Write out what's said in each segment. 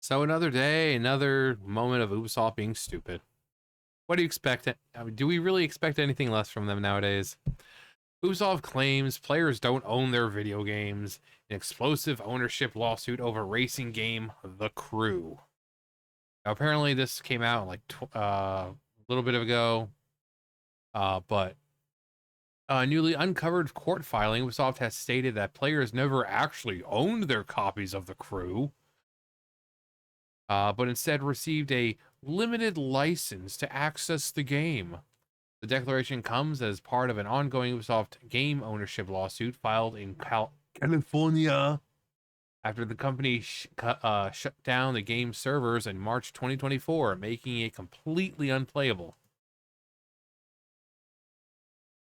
So another day, another moment of Ubisoft being stupid. What do you expect? I mean, do we really expect anything less from them nowadays? Ubisoft claims players don't own their video games. An explosive ownership lawsuit over racing game The Crew. Now, apparently, this came out like a little bit ago, but newly uncovered court filing, Ubisoft has stated that players never actually owned their copies of The Crew, but instead received a limited license to access the game. The declaration comes as part of an ongoing Ubisoft game ownership lawsuit filed in California after the company shut down the game's servers in March 2024, making it completely unplayable.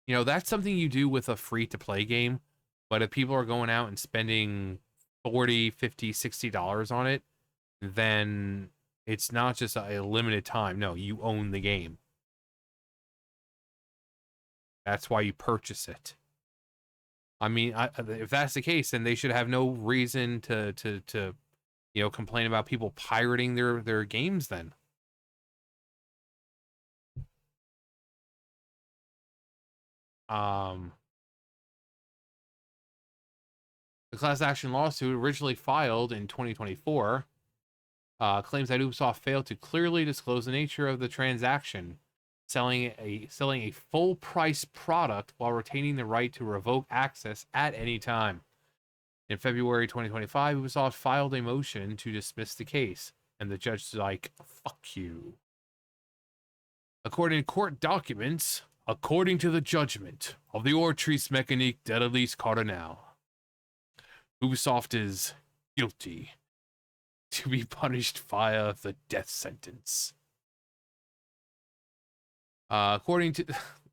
You know, that's something you do with a free-to-play game, but if people are going out and spending $40, $50, $60 on it, then it's not just a limited time. No, you own the game. That's why you purchase it. I mean, if that's the case, then they should have no reason to complain about people pirating their games then. The class action lawsuit, originally filed in 2024, claims that Ubisoft failed to clearly disclose the nature of the transaction, selling a full price product while retaining the right to revoke access at any time. In February 2025, Ubisoft filed a motion to dismiss the case, and the judge was like, fuck you. According to court documents, according to the judgment of the Ortrice Mécanique d'Elise Cardinal, Ubisoft is guilty to be punished via the death sentence. According to...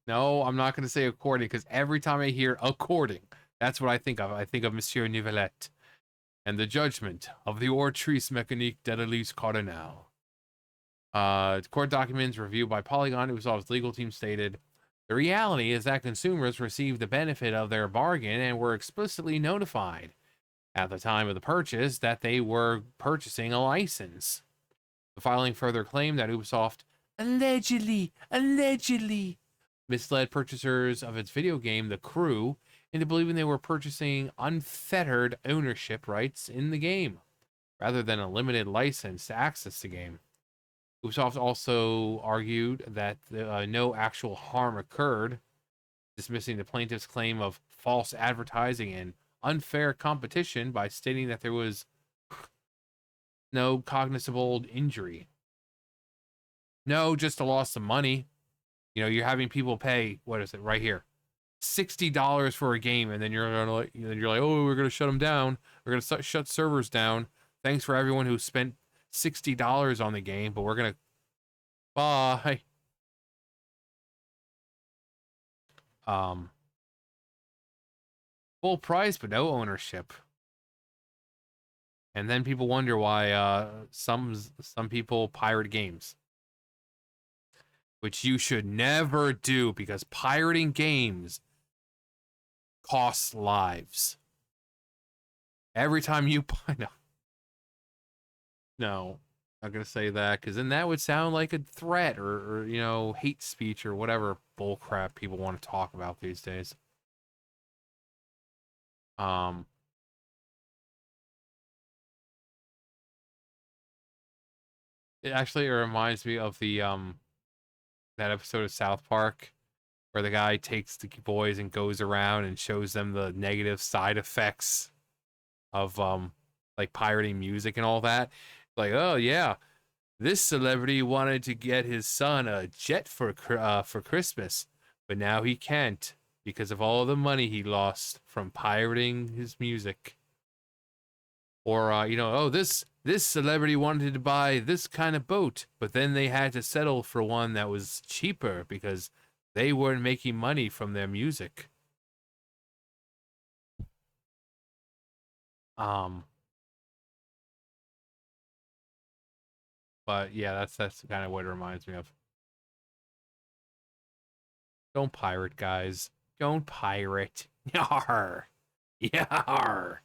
No, I'm not going to say according, because every time I hear according, that's what I think of. I think of Monsieur Nivelette and the judgment of the Ortrice Mécanique d'Elise Cardinal. Court documents reviewed by Polygon, Ubisoft's legal team stated, the reality is that consumers received the benefit of their bargain and were explicitly notified at the time of the purchase that they were purchasing a license. The filing further claimed that Ubisoft allegedly misled purchasers of its video game, The Crew, into believing they were purchasing unfettered ownership rights in the game, rather than a limited license to access the game. Ubisoft also argued that no actual harm occurred, dismissing the plaintiff's claim of false advertising and unfair competition by stating that there was no cognizable injury. No, just a loss of money. You know, you're having people pay, what is it, right here, $60 for a game, and then you're like, oh, we're gonna shut them down. We're gonna shut servers down. Thanks for everyone who spent $60 on the game, but we're gonna bye. Full price, but no ownership. And then people wonder why some people pirate games, which you should never do, because pirating games costs lives. Every time you no, not gonna say that, because then that would sound like a threat or hate speech or whatever bullcrap people want to talk about these days. It actually reminds me of the that episode of South Park where the guy takes the boys and goes around and shows them the negative side effects of like pirating music and all that. Like, oh yeah, this celebrity wanted to get his son a jet for Christmas, but now he can't because of all the money he lost from pirating his music. Or oh, this celebrity wanted to buy this kind of boat, but then they had to settle for one that was cheaper because they weren't making money from their music. But yeah, that's kind of what it reminds me of. Don't pirate, guys. Don't pirate. Yar. Yar.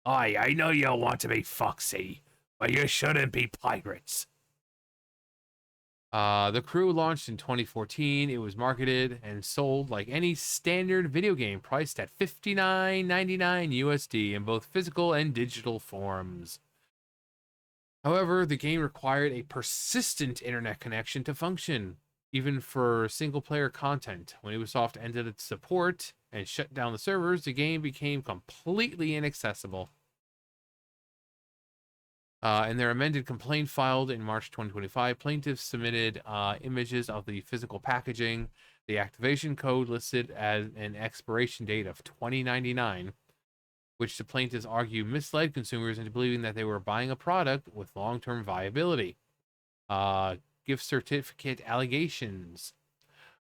I know you want to be foxy, But you shouldn't be pirates. The Crew launched in 2014. It was marketed and sold like any standard video game, priced at $59.99 USD in both physical and digital forms. However, the game required a persistent internet connection to function, even for single player content. When Ubisoft ended its support and shut down the servers, the game became completely inaccessible. In their amended complaint filed in March 2025, plaintiffs submitted images of the physical packaging, the activation code listed as an expiration date of 2099, which the plaintiffs argue misled consumers into believing that they were buying a product with long-term viability. Gift certificate allegations.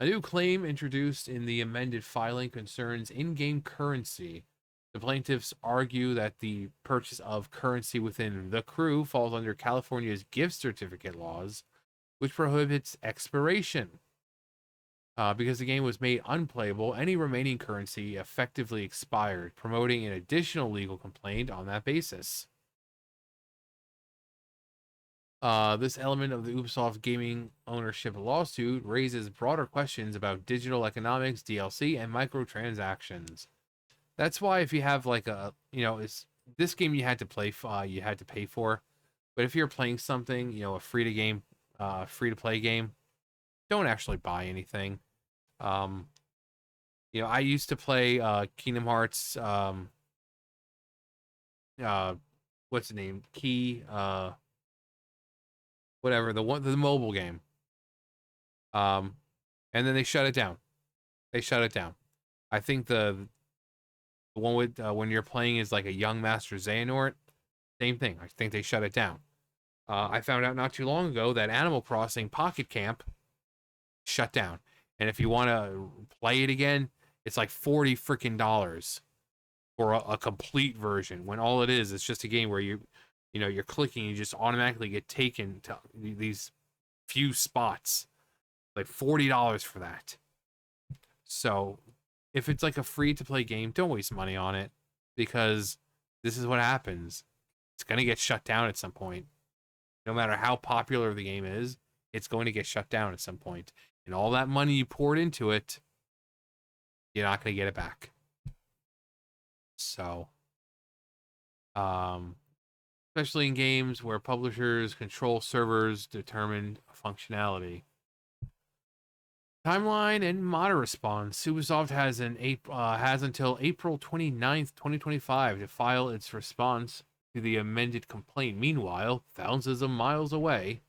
A new claim introduced in the amended filing concerns in-game currency. The plaintiffs argue that the purchase of currency within the Crew falls under California's gift certificate laws, which prohibits expiration. Because the game was made unplayable, any remaining currency effectively expired, promoting an additional legal complaint on that basis. This element of the Ubisoft gaming ownership lawsuit raises broader questions about digital economics, DLC, and microtransactions. That's why if you have like it's this game you had to play, you had to pay for, but if you're playing something, a free to play game, don't actually buy anything. I used to play Kingdom Hearts. What's the name? Whatever the mobile game. And then they shut it down. I think the one with when you're playing is like a young Master Xehanort. Same thing. I think they shut it down. I found out not too long ago that Animal Crossing Pocket Camp shut down. And if you want to play it again, it's like $40 freaking dollars for a complete version. When all it is, it's just a game where you're clicking, you just automatically get taken to these few spots. Like $40 for that. So if it's like a free to play game, don't waste money on it, because this is what happens. It's going to get shut down at some point. No matter how popular the game is, it's going to get shut down at some point. And all that money you poured into it, you're not going to get it back. So, especially in games where publishers control servers, determine functionality. Timeline and modder response. Ubisoft has until April 29th, 2025 to file its response to the amended complaint. Meanwhile, thousands of miles away,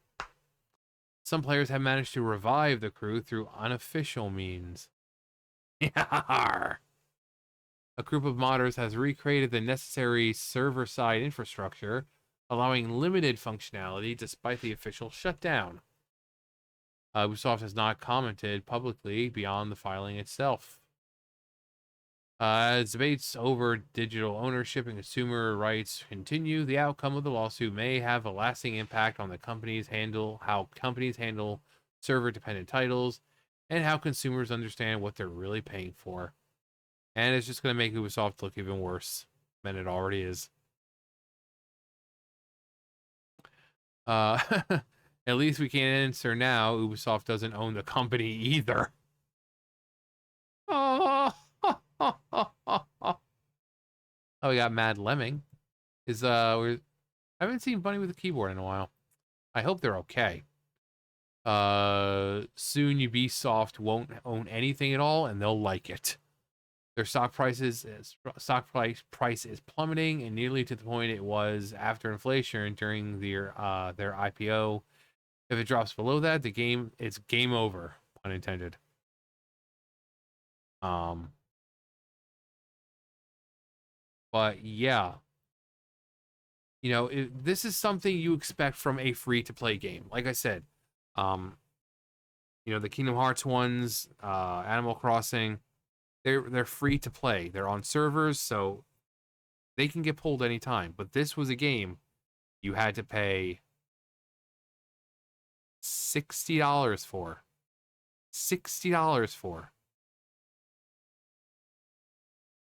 some players have managed to revive the Crew through unofficial means. Yarr. A group of modders has recreated the necessary server-side infrastructure, allowing limited functionality despite the official shutdown. Ubisoft has not commented publicly beyond the filing itself. As debates over digital ownership and consumer rights continue, the outcome of the lawsuit may have a lasting impact on how companies handle server-dependent titles, and how consumers understand what they're really paying for. And it's just going to make Ubisoft look even worse than it already is. At least we can answer now, Ubisoft doesn't own the company either. Oh, we got Mad Lemming. I haven't seen Bunny with a keyboard in a while. I hope they're okay. Soon Ubisoft won't own anything at all, and they'll like it. Their stock price is plummeting, and nearly to the point it was after inflation during their IPO. If it drops below that, it's game over, pun intended. But yeah, this is something you expect from a free to play game. Like I said, the Kingdom Hearts ones, Animal Crossing, they're free to play. They're on servers, so they can get pulled anytime. But this was a game you had to pay $60 for. $60 for.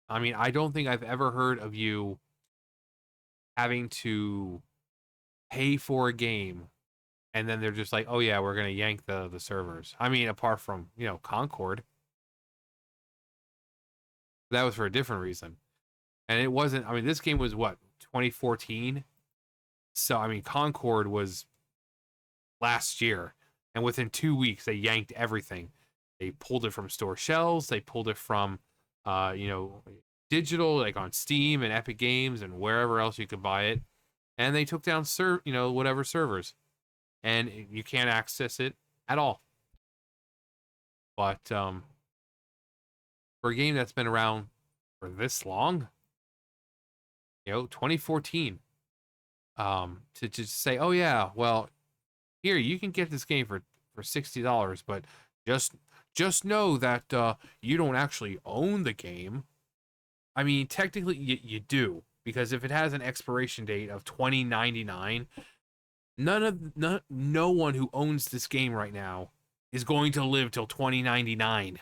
I mean, I don't think I've ever heard of you having to pay for a game, and then they're just like, oh yeah, we're gonna yank the servers. I mean, apart from Concord, that was for a different reason, and it wasn't. I mean, this game was what 2014, so I mean, Concord was last year, and within 2 weeks they yanked everything. They pulled it from store shelves. They pulled it from, you know, digital, like on Steam and Epic Games and wherever else you could buy it, and they took down whatever servers, and you can't access it at all. But for a game that's been around for this long, 2014, to just say, oh yeah, well, here you can get this game for $60, but just just know that you don't actually own the game. I mean, technically you do, because if it has an expiration date of 2099, no one who owns this game right now is going to live till 2099.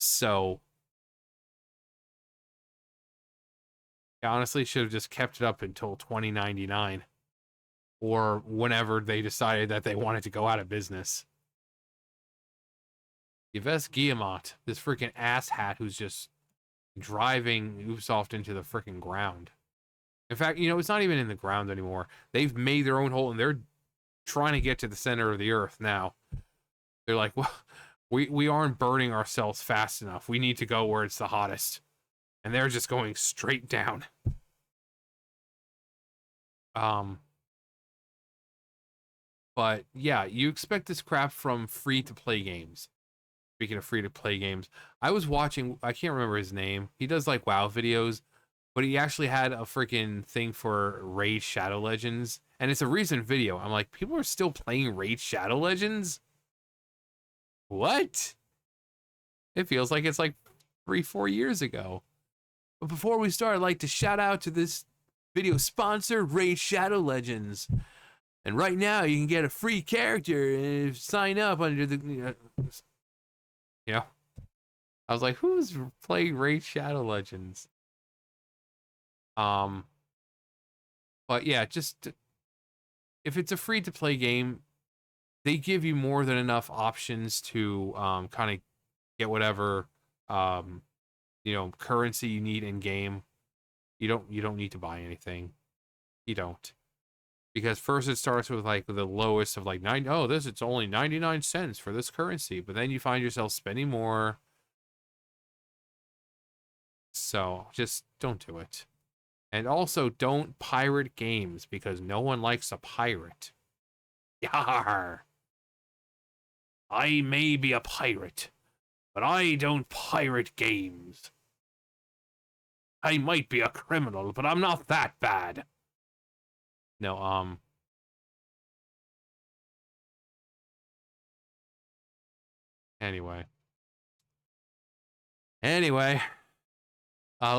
So, I honestly should have just kept it up until 2099 or whenever they decided that they wanted to go out of business. Yves Guillemot, this freaking asshat who's just driving Ubisoft into the freaking ground. In fact, it's not even in the ground anymore. They've made their own hole and they're trying to get to the center of the earth now. They're like, well, we aren't burning ourselves fast enough. We need to go where it's the hottest. And they're just going straight down. But yeah, you expect this crap from free-to-play games. Speaking of free-to-play games, I was watching, I can't remember his name. He does like WoW videos, but he actually had a freaking thing for Raid Shadow Legends, and it's a recent video. I'm like, people are still playing Raid Shadow Legends? What? It feels like it's like 3-4 years ago. But before we start, I'd like to shout out to this video sponsor, Raid Shadow Legends. And right now, you can get a free character and sign up under the... I was like, who's playing Raid Shadow Legends? But yeah, just... If it's a free-to-play game, they give you more than enough options to kind of get whatever currency you need in game. You don't need to buy anything. You don't. Because first it starts with like the lowest of like it's only 99 cents for this currency, but then you find yourself spending more. So just don't do it. And also don't pirate games because no one likes a pirate. Yar. I may be a pirate, but I don't pirate games. I might be a criminal, but I'm not that bad. No, anyway. Let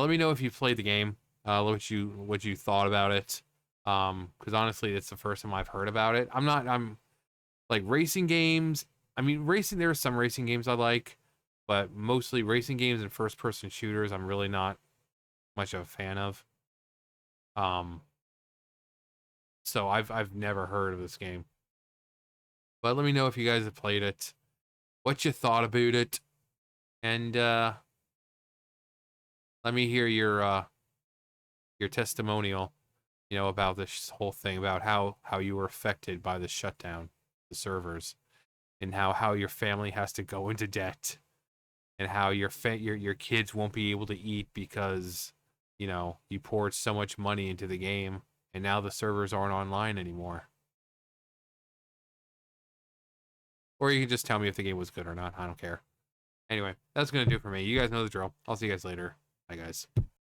me know if you played the game. What you thought about it. Because honestly, it's the first time I've heard about it. I'm like racing games. I mean, there are some racing games I like, but mostly racing games and first-person shooters, I'm really not much of a fan of. So I've never heard of this game. But let me know if you guys have played it, what you thought about it, and let me hear your testimonial, about this whole thing, about how you were affected by the shutdown, the servers, and how your family has to go into debt, and how your kids won't be able to eat because you poured so much money into the game, and now the servers aren't online anymore. Or you can just tell me if the game was good or not. I don't care. Anyway, that's gonna do it for me. You guys know the drill. I'll see you guys later. Bye, guys.